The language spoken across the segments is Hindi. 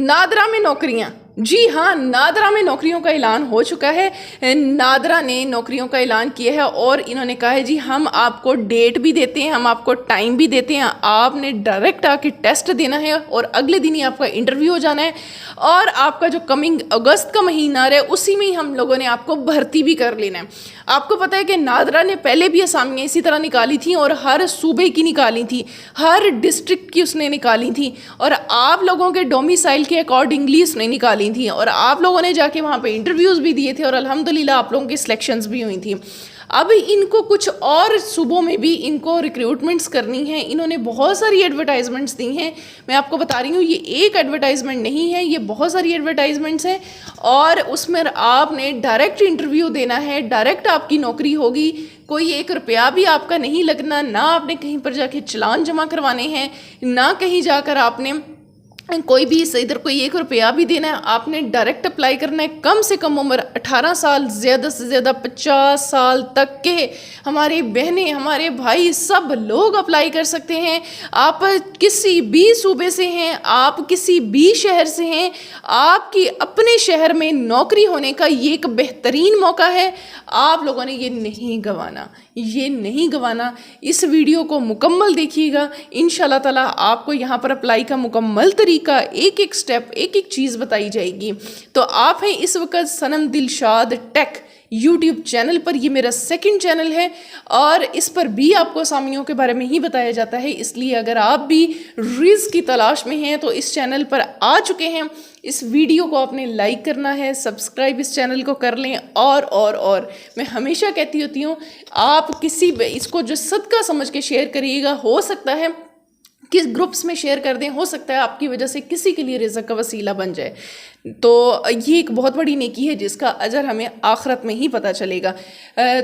नादरा में नौकरियां। जी हाँ, नादरा में नौकरियों का ऐलान हो चुका है। नादरा ने नौकरियों का ऐलान किया है और इन्होंने कहा है जी हम आपको डेट भी देते हैं, हम आपको टाइम भी देते हैं, आपने डायरेक्ट आके टेस्ट देना है और अगले दिन ही आपका इंटरव्यू हो जाना है और आपका जो कमिंग अगस्त का महीना आ रहा है उसी में ही हम लोगों ने आपको भर्ती भी कर लेना है। आपको पता है कि नादरा ने पहले भी असामियाँ इसी तरह निकाली थी और हर सूबे की निकाली थी, हर डिस्ट्रिक्ट की उसने निकाली थी और आप लोगों के डोमिसाइल के अकॉर्डिंगली उसने निकाली थी और आप लोगों ने जाके वहाँ पे इंटरव्यूज़ भी दिए थे और अल्हम्दुलिल्लाह आप लोगों की सिलेक्शंस भी हुई थी। अब इनको कुछ और सूबों में भी इनको रिक्रूटमेंट्स करनी है। इन्होंने बहुत सारी एडवर्टाइजमेंट्स दी हैं। मैं आपको बता रही हूँ ये एक एडवर्टाइजमेंट नहीं है, ये बहुत सारी एडवर्टाइजमेंट्स हैं और उसमें आपने डायरेक्ट इंटरव्यू देना है, डायरेक्ट आपकी नौकरी होगी, कोई 1 रुपया भी आपका नहीं लगना, ना आपने कहीं पर जाके चालान जमा करवाने हैं, ना कहीं जाकर आपने कोई भी इधर कोई 1 रुपया भी देना है। आपने डायरेक्ट अप्लाई करना है। कम से कम उम्र 18 साल, ज़्यादा से ज़्यादा 50 साल तक के हमारे बहनें, हमारे भाई सब लोग अप्लाई कर सकते हैं। आप किसी भी सूबे से हैं, आप किसी भी शहर से हैं, आपकी अपने शहर में नौकरी होने का ये एक बेहतरीन मौका है। आप लोगों ने ये नहीं गंवाना, ये नहीं गंवाना। इस वीडियो को मुकम्मल देखिएगा, इंशाल्लाह ताला आपको यहाँ पर अप्लाई का मुकम्मल तरीका, एक एक स्टेप, एक एक चीज़ बताई जाएगी। तो आप हैं इस वक्त सनम दिलशाद टेक यूट्यूब चैनल पर। ये मेरा सेकंड चैनल है और इस पर भी आपको असामियों के बारे में ही बताया जाता है। इसलिए अगर आप भी रिज़्क़ की तलाश में हैं तो इस चैनल पर आ चुके हैं। इस वीडियो को आपने लाइक करना है, सब्सक्राइब इस चैनल को कर लें और मैं हमेशा कहती होती हूँ आप किसी इसको जो सदका समझ के शेयर करिएगा। हो सकता है किस ग्रुप्स में शेयर कर दें, हो सकता है आपकी वजह से किसी के लिए रिज़्क़ का वसीला बन जाए। तो ये एक बहुत बड़ी नेकी है जिसका अजर हमें आखिरत में ही पता चलेगा।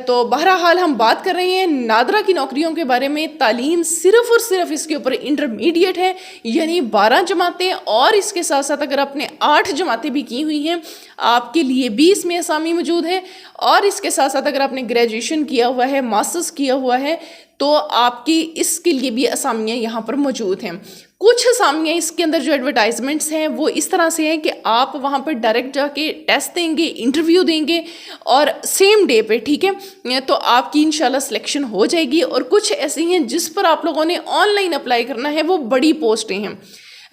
तो बहरहाल हम बात कर रहे हैं नादरा की नौकरियों के बारे में। तालीम सिर्फ़ और सिर्फ इसके ऊपर इंटरमीडिएट है, यानी 12 जमातें और इसके साथ साथ अगर आपने 8 जमातें भी की हुई हैं आपके लिए भी इसमें असामी मौजूद है और इसके साथ साथ अगर आपने ग्रेजुएशन किया हुआ है, मास्टर्स किया हुआ है तो आपकी इसके लिए भी असामियाँ यहाँ पर मौजूद हैं। कुछ असामियाँ इसके अंदर जो एडवर्टाइजमेंट्स हैं वो इस तरह से हैं कि आप वहाँ पर डायरेक्ट जाके टेस्ट देंगे, इंटरव्यू देंगे और सेम डे पे, ठीक है, तो आपकी इंशाल्लाह सिलेक्शन हो जाएगी। और कुछ ऐसी हैं जिस पर आप लोगों ने ऑनलाइन अप्लाई करना है, वो बड़ी पोस्टें हैं,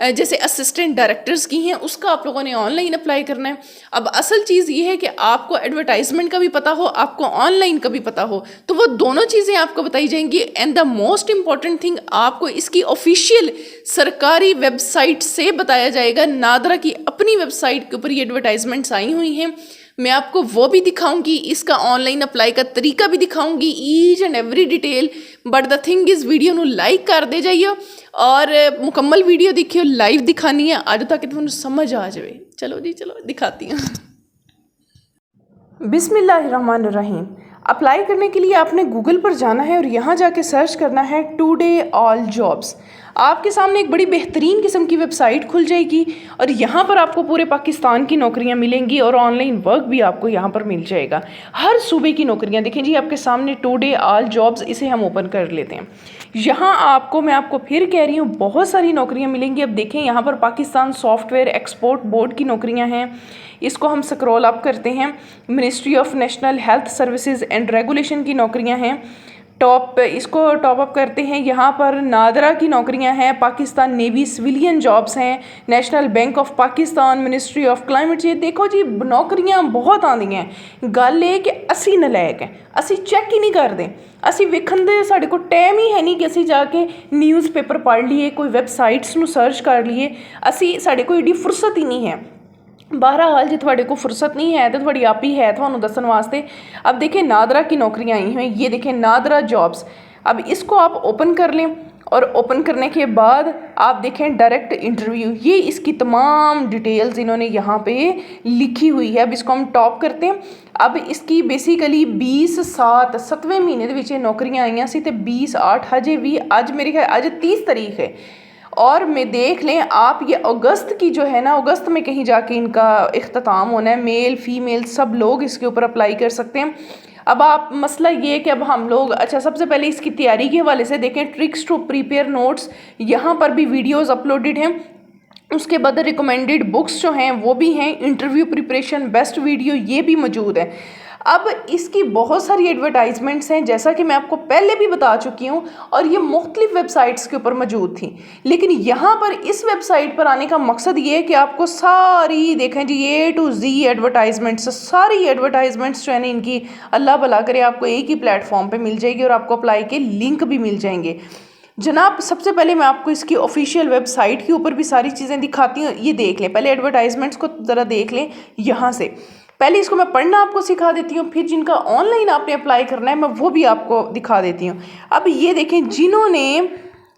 जैसे असिस्टेंट डायरेक्टर्स की हैं, उसका आप लोगों ने ऑनलाइन अप्लाई करना है। अब असल चीज़ ये है कि आपको एडवर्टाइजमेंट का भी पता हो, आपको ऑनलाइन का भी पता हो, तो वो दोनों चीज़ें आपको बताई जाएंगी। And the most important thing, आपको इसकी ऑफिशियल सरकारी वेबसाइट से बताया जाएगा। नादरा की अपनी वेबसाइट के ऊपर ये एडवर्टाइजमेंट्स आई हुई हैं। मैं आपको वो भी दिखाऊंगी, इसका ऑनलाइन अप्लाई का तरीका भी दिखाऊंगी, each and every detail. But the thing is video नू लाइक कर दे जाइए और मुकम्मल वीडियो देखियो, लाइव दिखानी है आज तक तुहानू समझ आ जाए। चलो जी, चलो दिखाती हूँ। बिस्मिल्लाहिर्रहमानिर्रहीम। अप्लाई करने के लिए आपने गूगल पर जाना है और यहाँ जाके सर्च करना है टुडे ऑल जॉब्स। आपके सामने एक बड़ी बेहतरीन किस्म की वेबसाइट खुल जाएगी और यहाँ पर आपको पूरे पाकिस्तान की नौकरियाँ मिलेंगी और ऑनलाइन वर्क भी आपको यहाँ पर मिल जाएगा। हर सूबे की नौकरियाँ देखें जी आपके सामने, टुडे ऑल जॉब्स, इसे हम ओपन कर लेते हैं। यहाँ आपको, मैं आपको फिर कह रही हूँ, बहुत सारी नौकरियाँ मिलेंगी। अब देखें यहाँ पर पाकिस्तान सॉफ्टवेयर एक्सपोर्ट बोर्ड की नौकरियाँ हैं, इसको हम स्क्रॉल अप करते हैं। Ministry of national health services and regulation की नौकरियां हैं, इसको टॉप अप करते हैं। यहाँ पर नादरा की नौकरियां हैं, पाकिस्तान नेवी सिविलियन जॉब्स हैं, national bank of Pakistan, ministry of climate change. देखो जी नौकरियां बहुत आती हैं। गल ये कि असी नलायक हैं, असी चेक ही नहीं करते, असी वेखन दे साढ़े को टाइम ही है नहीं कि असी जाके न्यूज़ पेपर पढ़ लिए, कोई वैबसाइट्स नू सर्च कर लिए, असी साढ़े को एडी फुर्सत ही नहीं है। बहरहाल जो थोड़े को फुर्सत नहीं है तो थोड़ी आप ही है थानू दसन वास्ते। अब देखें नादरा की नौकरियाँ आई हैं, ये देखें नादरा जॉब्स। अब इसको आप ओपन कर लें और ओपन करने के बाद आप देखें डायरेक्ट इंटरव्यू, ये इसकी तमाम डिटेल्स इन्होंने यहाँ पे लिखी हुई है। अब इसको हम टॉप करते हैं। अब इसकी बेसिकली 20/7 7वें महीने के विच नौकरियाँ आईयां सी ते 20/8 हजे भी अज मेरे ख्याल अज 30 तारीख है और मैं देख लें आप ये अगस्त की जो है ना, अगस्त में कहीं जाके इनका इख्तिताम होना है। मेल फीमेल सब लोग इसके ऊपर अप्लाई कर सकते हैं। अब आप मसला ये है कि अब हम लोग, अच्छा सबसे पहले इसकी तैयारी के हवाले से देखें, ट्रिक्स टू प्रिपेयर नोट्स, यहाँ पर भी वीडियोस अपलोडेड हैं। उसके बाद रिकमेंडेड बुक्स जो हैं वो भी हैं, इंटरव्यू प्रिपरेशन, बेस्ट वीडियो, ये भी मौजूद है। अब इसकी बहुत सारी एडवर्टाइजमेंट्स हैं, जैसा कि मैं आपको पहले भी बता चुकी हूँ, और ये मुख्तलिफ वेबसाइट्स के ऊपर मौजूद थी। लेकिन यहाँ पर इस वेबसाइट पर आने का मकसद ये है कि आपको सारी देखें जी A to Z एडवर्टाइजमेंट्स, सारी एडवर्टाइजमेंट्स जो है ना इनकी, अल्लाह भला करे आपको एक ही प्लेटफॉर्म पे मिल जाएगी और आपको अप्लाई के लिंक भी मिल जाएंगे। जनाब सबसे पहले मैं आपको इसकी ऑफिशियल वेबसाइट के ऊपर भी सारी चीज़ें दिखाती हूँ, ये देख लें, पहले एडवर्टाइजमेंट्स को ज़रा देख लें यहाँ से। पहले इसको मैं पढ़ना आपको सिखा देती हूँ, फिर जिनका ऑनलाइन आपने अप्लाई करना है मैं वो भी आपको दिखा देती हूँ। अब ये देखें, जिन्होंने,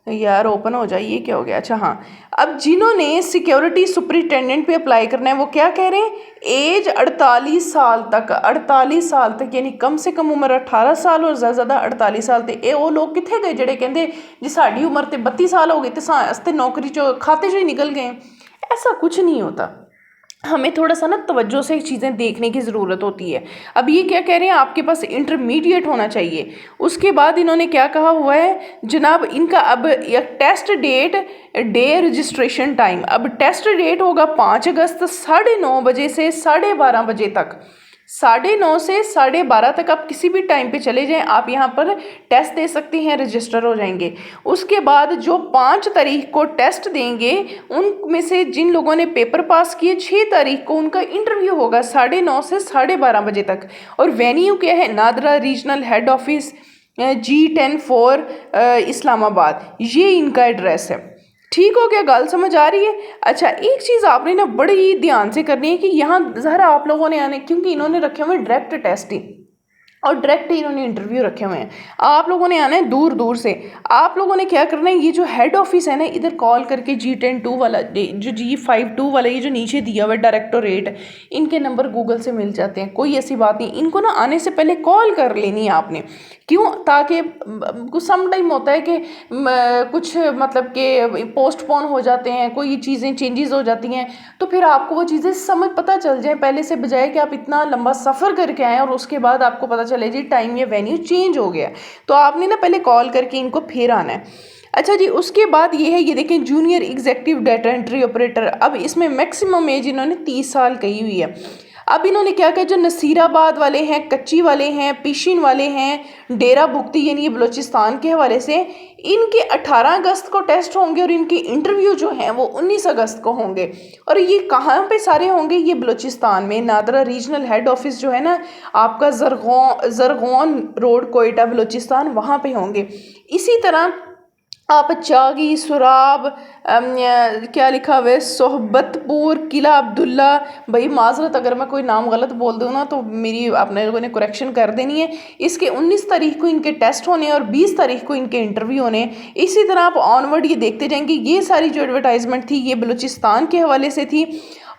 यार ओपन हो जाए, ये क्या हो गया, अच्छा हाँ, अब जिन्होंने सिक्योरिटी सुपरिटेंडेंट पे अप्लाई करना है वो क्या कह रहे हैं, एज 48 साल तक, 48 साल तक, यानी कम से कम उम्र 18 साल और ज़्यादा 48 साल तक। ये वो लोग कितने गए जेडे कहते जी साड़ी उम्र तो 32 साल हो गई तो नौकरी चो खाते चो ही निकल गए। ऐसा कुछ नहीं होता, हमें थोड़ा सा ना तवज्जो से चीज़ें देखने की ज़रूरत होती है। अब ये क्या कह रहे हैं, आपके पास इंटरमीडिएट होना चाहिए। उसके बाद इन्होंने क्या कहा हुआ है जनाब, इनका अब एक test date, day registration time, अब टेस्ट डेट होगा 5 अगस्त 9:30 बजे से 12:30 बजे तक, 9:30 से 12:30 तक आप किसी भी टाइम पे चले जाएं, आप यहाँ पर टेस्ट दे सकते हैं, रजिस्टर हो जाएंगे। उसके बाद जो 5 तारीख को टेस्ट देंगे उनमें से जिन लोगों ने पेपर पास किए 6 तारीख को उनका इंटरव्यू होगा 9:30 से 12:30 बजे तक। और वेन्यू क्या है, NADRA regional head office, G10-4 Islamabad, ये इनका एड्रेस है। ठीक हो गया, गल समझ आ रही है। अच्छा, एक चीज़ आपने ना बड़ी ध्यान से करनी है कि यहाँ ज़रा आप लोगों ने आने, क्योंकि इन्होंने रखे हुए डायरेक्ट टेस्टिंग और डायरेक्ट इन्होंने इंटरव्यू रखे हुए हैं, आप लोगों ने आना है दूर दूर से। आप लोगों ने क्या करना है, ये जो हेड ऑफिस है ना, इधर कॉल करके G10-2 वाला, जो G52 वाला, ये जो नीचे दिया हुआ है डायरेक्टोरेट, इनके नंबर गूगल से मिल जाते हैं, कोई ऐसी बात नहीं। इनको ना आने से पहले कॉल कर लेनी है आपने, क्यों, ताकि कुछ सम टाइम होता है कि कुछ मतलब कि पोस्टपोन हो जाते हैं, कोई चीज़ें चेंजेस हो जाती हैं, तो फिर आपको वो चीज़ें समझ पता चल जाए पहले से, बजाय कि आप इतना लंबा सफ़र करके आएँ और उसके बाद आपको पता चले जी टाइम या वेन्यू चेंज हो गया। तो आपने ना पहले कॉल करके इनको फिर आना है। अच्छा जी, उसके बाद ये है, ये देखें, junior executive data entry operator. अब इसमें मैक्सिमम एज इन्होंने 30 साल कही हुई है। अब इन्होंने क्या किया, जो नसीराबाद वाले हैं, कच्ची वाले हैं, पिशिन वाले हैं, डेरा भुगती यानी ये बलूचिस्तान के हवाले से, इनके 18 अगस्त को टेस्ट होंगे और इनके इंटरव्यू जो हैं वो 19 अगस्त को होंगे। और ये कहाँ पे सारे होंगे, ये बलूचिस्तान में नादरा रीजनल हेड ऑफिस जो है ना आपका, जरगोन रोड, कोयटा, बलूचिस्तान, वहाँ पे होंगे। इसी तरह आप चागी, सुराब, क्या लिखा हुआ है, सोहबतपुर, किला अब्दुल्ला, भाई माजरत अगर मैं कोई नाम गलत बोल दूँ ना तो मेरी आपने लोगों ने करेक्शन कर देनी है। इसके 19 तारीख को इनके टेस्ट होने और 20 तारीख को इनके इंटरव्यू होने। इसी तरह आप ऑनवर्ड ये देखते जाएंगे। ये सारी जो एडवर्टाइजमेंट थी ये बलूचिस्तान के हवाले से थी।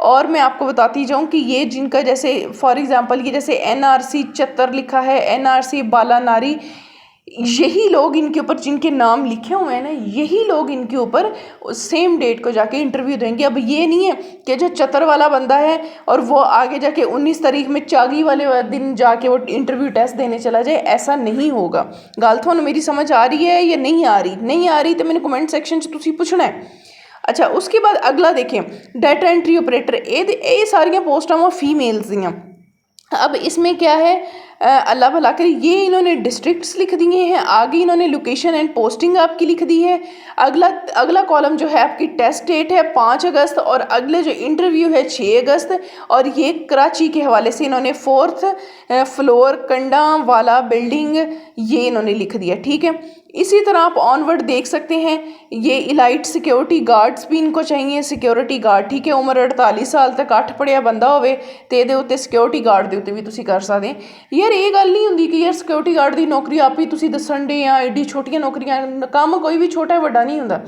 और मैं आपको बताती जाऊँ कि ये जिनका, जैसे फॉर एग्ज़ाम्पल ये जैसे NRC चत्तर लिखा है, NRC बालानारी, यही लोग इनके ऊपर जिनके नाम लिखे हुए हैं ना, यही लोग इनके ऊपर सेम डेट को जाके इंटरव्यू देंगे। अब ये नहीं है कि जो चतर वाला बंदा है और वो आगे जाके 19 तारीख में चागी वाले दिन जाके वो इंटरव्यू टेस्ट देने चला जाए, ऐसा नहीं होगा। गल थानू मेरी समझ आ रही है या नहीं आ रही? नहीं आ रही तो मैंने कमेंट सेक्शन च तुसी पूछना है। अच्छा, उसके बाद अगला देखें, डाटा एंट्री ऑपरेटर, ये सारियाँ पोस्टां वो फीमेल्स दियाँ। अब इसमें क्या है, अल्लाह भला करे, ये इन्होंने डिस्ट्रिक्ट्स लिख दिए हैं, आगे इन्होंने लोकेशन एंड पोस्टिंग आपकी लिख दी है। अगला कॉलम जो है आपकी टेस्ट डेट है 5 अगस्त और अगले जो इंटरव्यू है 6 अगस्त। और ये कराची के हवाले से इन्होंने 4th फ्लोर कंडा वाला बिल्डिंग, ये इन्होंने लिख दिया। ठीक है, इसी तरह आप ऑनवर्ड देख सकते हैं, ये इलाइट सिक्योरिटी गार्ड्स भी इनको चाहिए, सिक्योरिटी गार्ड। ठीक है, उम्र 48 साल तक 8 पढ़िया बंदा होवे ते ਇਹਦੇ ਉੱਤੇ सिक्योरिटी गार्ड ਦੇ ਉੱਤੇ ਵੀ ਤੁਸੀਂ ਕਰ ਸਕਦੇ। ਯਾਰ ਇਹ ਗੱਲ ਨਹੀਂ ਹੁੰਦੀ ਕਿ ਯਾਰ ਸਿक्योरिटी गार्ड ਦੀ ਨੌਕਰੀ ਆਪ ਹੀ ਤੁਸੀਂ ਦੱਸਣ ਦੇ ਆ, ਐਡੀ ਛੋਟੀਆਂ ਨੌਕਰੀਆਂ, ਕੰਮ ਕੋਈ ਵੀ ਛੋਟਾ ਵੱਡਾ ਨਹੀਂ ਹੁੰਦਾ।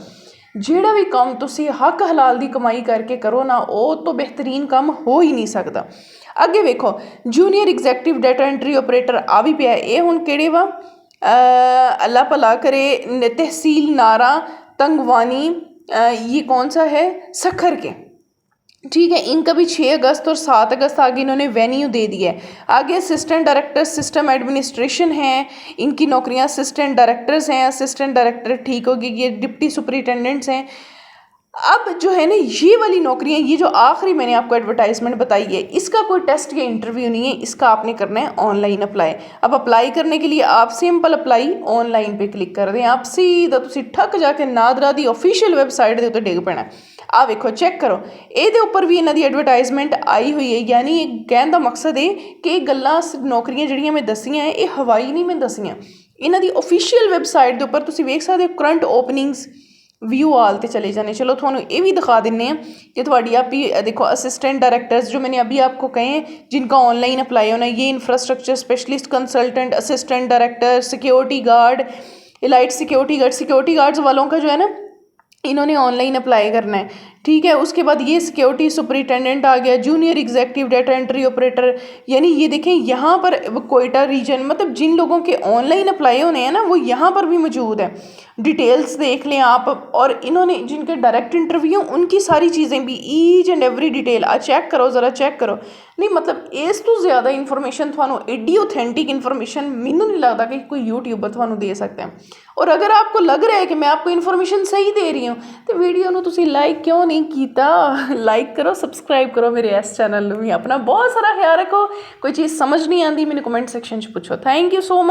ਜਿਹੜਾ ਵੀ ਕੰਮ ਤੁਸੀਂ ਹੱਕ ਹਲਾਲ ਦੀ ਕਮਾਈ ਕਰਕੇ ਕਰੋ ਨਾ, ਉਹ ਤੋਂ ਬਿਹਤਰੀਨ ਕੰਮ ਹੋ ਹੀ ਨਹੀਂ ਸਕਦਾ। ਅੱਗੇ ਵੇਖੋ, junior executive data entry operator ਆ ਵੀ ਪਿਆ। ਇਹ ਹੁਣ ਕਿਹੜੇ ਵਾ, अल्लाह भला करे, तहसील नारा तंगवानी, ये कौन सा है, सखर के। ठीक है, इनका भी 6 अगस्त और 7 अगस्त आगे इन्होंने वेन्यू दे दिया है। आगे असिस्टेंट डायरेक्टर सिस्टम एडमिनिस्ट्रेशन हैं, इनकी नौकरियां असिस्टेंट डायरेक्टर्स हैं, असिस्टेंट डायरेक्टर ठीक होगी, ये डिप्टी सुपरिटेंडेंट्स हैं। अब जो है ना ये वाली नौकरियां, ये जो आखिरी मैंने आपको एडवर्टाइजमेंट बताई है, इसका कोई टेस्ट या इंटरव्यू नहीं है, इसका आपने करना है ऑनलाइन अप्लाई। अब अप्लाई करने के लिए आप सिंपल अप्लाई ऑनलाइन पे क्लिक कर दें, आप सीधा तुसी ठक जाके नादरा दी ऑफिशियल वैबसाइट के उत्ते डिग पैना। आ वेखो चेक करो, ਇਹਦੇ ਉੱਪਰ ਵੀ ਇਹਨਾਂ ਦੀ ਐਡਵਰਟਾਈਜ਼ਮੈਂਟ ਆਈ ਹੋਈ ਹੈ। ਯਾਨੀ ਇਹ ਕਹਿਣ ਦਾ ਮਕਸਦ ਹੈ ਕਿ ਇਹ ਗੱਲਾਂ ਨੌਕਰੀਆਂ ਜਿਹੜੀਆਂ ਮੈਂ ਦੱਸੀਆਂ ਹੈ ਇਹ ਹਵਾਈ ਨਹੀਂ ਮੈਂ ਦੱਸੀਆਂ, ਇਹਨਾਂ ਦੀ ऑफिशियल ਵੈਬਸਾਈਟ ਦੇ ਉੱਪਰ ਤੁਸੀਂ ਵੇਖ ਸਕਦੇ ਹੋ। ਕਰੰਟ ਓਪਨਿੰਗਸ व्यू आल ते चले जाने। चलो थोड़ा ये भी दिखा देने कि थोड़ी आप ही देखो असिस्टेंट डायरेक्टर्स जो मैंने अभी आपको कहे हैं जिनका ऑनलाइन अप्लाई होना है, ये infrastructure specialist, consultant, assistant director, security guard, elite security guards वालों का जो है ना इन्होंने ऑनलाइन अप्लाई करना है, ठीक है। उसके बाद ये सिक्योरिटी सुपरिटेंडेंट आ गया, junior executive data entry operator. यानी ये देखें यहाँ पर कोयटा रीजन, मतलब जिन लोगों के ऑनलाइन अप्लाई होने हैं ना वो यहाँ पर भी मौजूद है। डिटेल्स देख लें आप, और इन्होंने जिनके डायरेक्ट इंटरव्यू उनकी सारी चीज़ें भी each and every detail check करो, ज़रा चेक करो। नहीं मतलब इस तो ज़्यादा इन्फॉर्मेशन थानू एडी ऑथेंटिक इन्फॉर्मेशन मैनू नहीं लगता कि कोई यूट्यूबर थानू दे सकते हैं। और अगर आपको लग रहा है कि मैं आपको इन्फॉर्मेशन सही दे रही हूँ तो वीडियो नू तुसी लाइक क्यों नहीं कीता? लाइक करो, सबसक्राइब करो मेरे इस चैनल में। अपना बहुत सारा ख्याल रखो। कोई चीज़ समझ नहीं आती मैंने कमेंट सेक्शन च पूछो। Thank you so much.